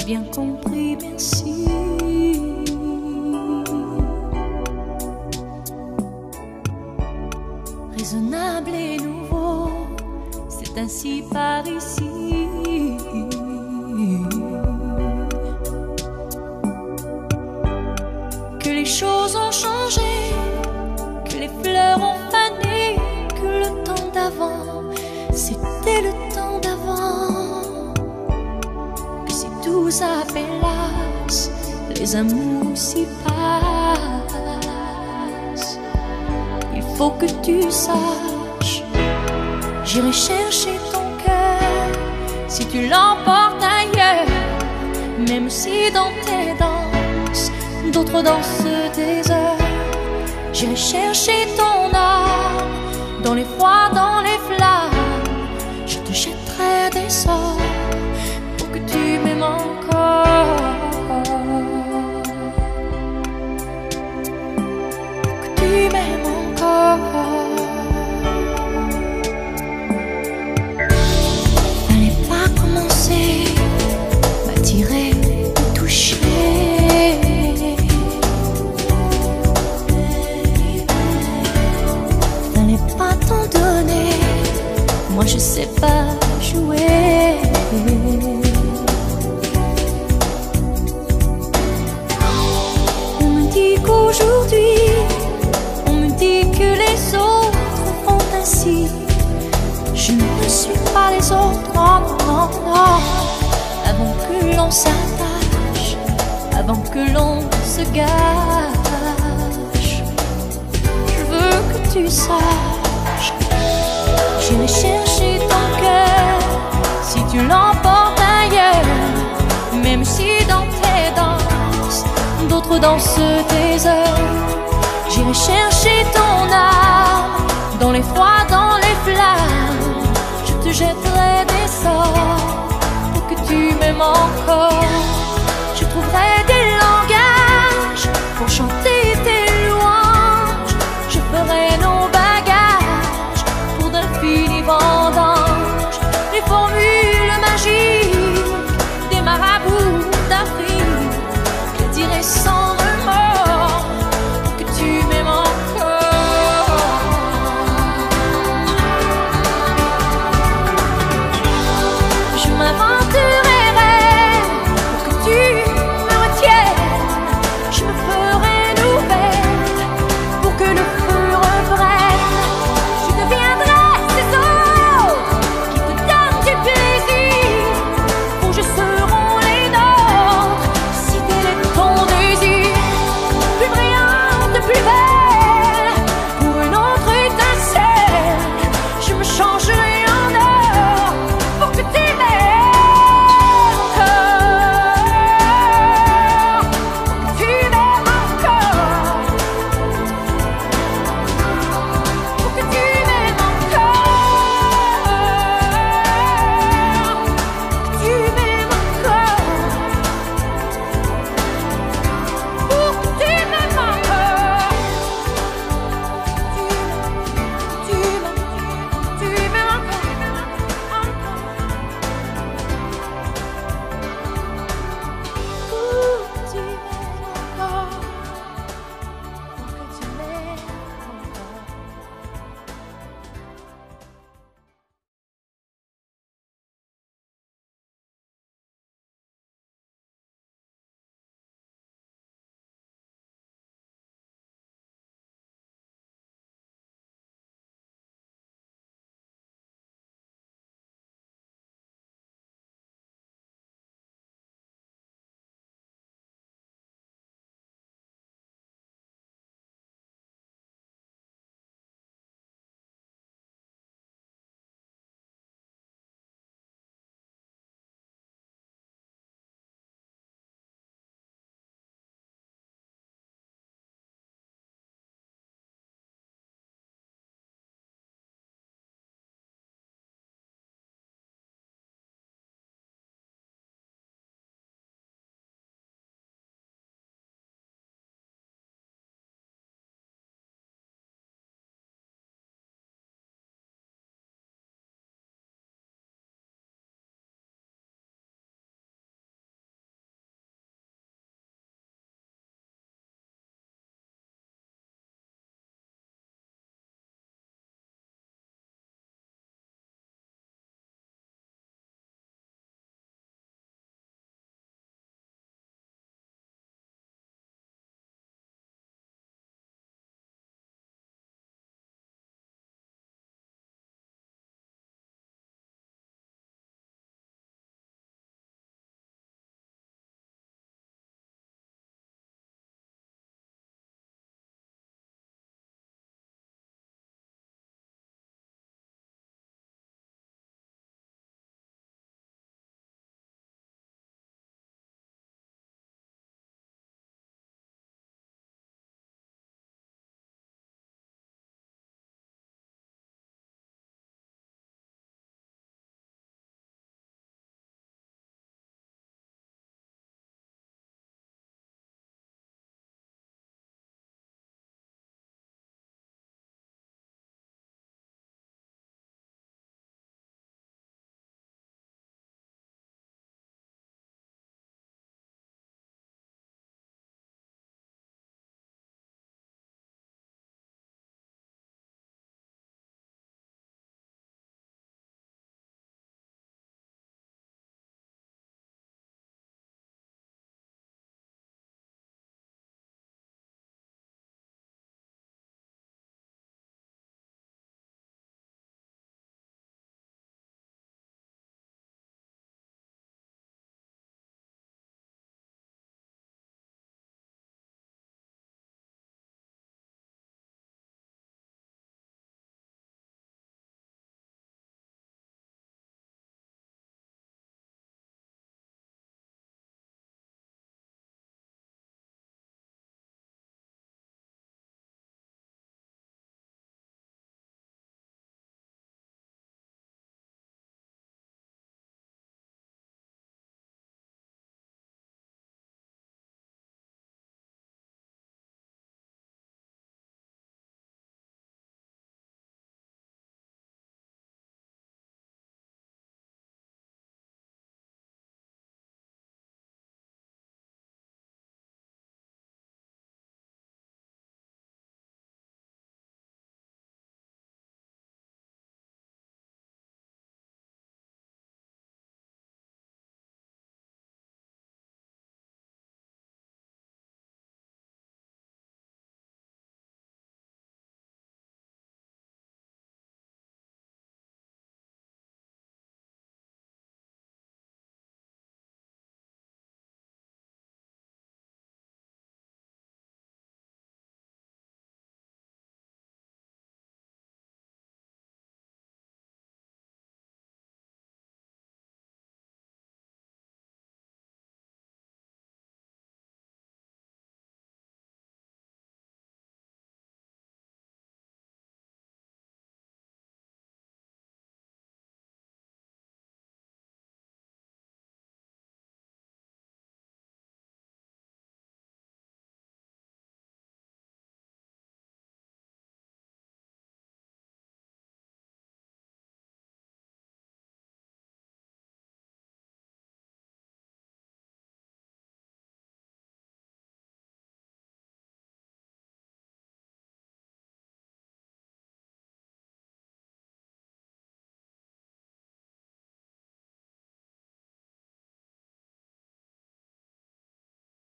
bien compris, merci. Raisonnable et nouveau, c'est ainsi par ici. Que les choses ont changé, que les fleurs ont fané, que le temps d'avant, c'était le temps d'avant. Que si tout s'appelasse, les amours s'y passent. Il faut que tu saches, j'irai chercher ton cœur si tu l'emportes ailleurs. Même si dans tes danses, d'autres dansent des heures. J'irai chercher ton âme dans les froids, dans les flammes. Je te jetterai des sorts pour que tu m'aimes encore. Pour que tu m'aimes encore. Fallait pas commencer, m'attirer, me toucher. Fallait pas t'en donner, moi je sais pas jouer. On me dit qu'aujourd'hui, on me dit que les autres font ainsi. Je ne suis pas les autres, non, non, non. Avant que l'on s'attache, avant que l'on se gâche, je veux que tu saches, j'irai chercher ton cœur si tu l'emportes ailleurs. Même si dans tes danses, d'autres dansent des heures. J'irai chercher ton âme dans les froids, dans les flammes. Je te jetterai des sorts pour que tu m'aimes encore. Je trouverai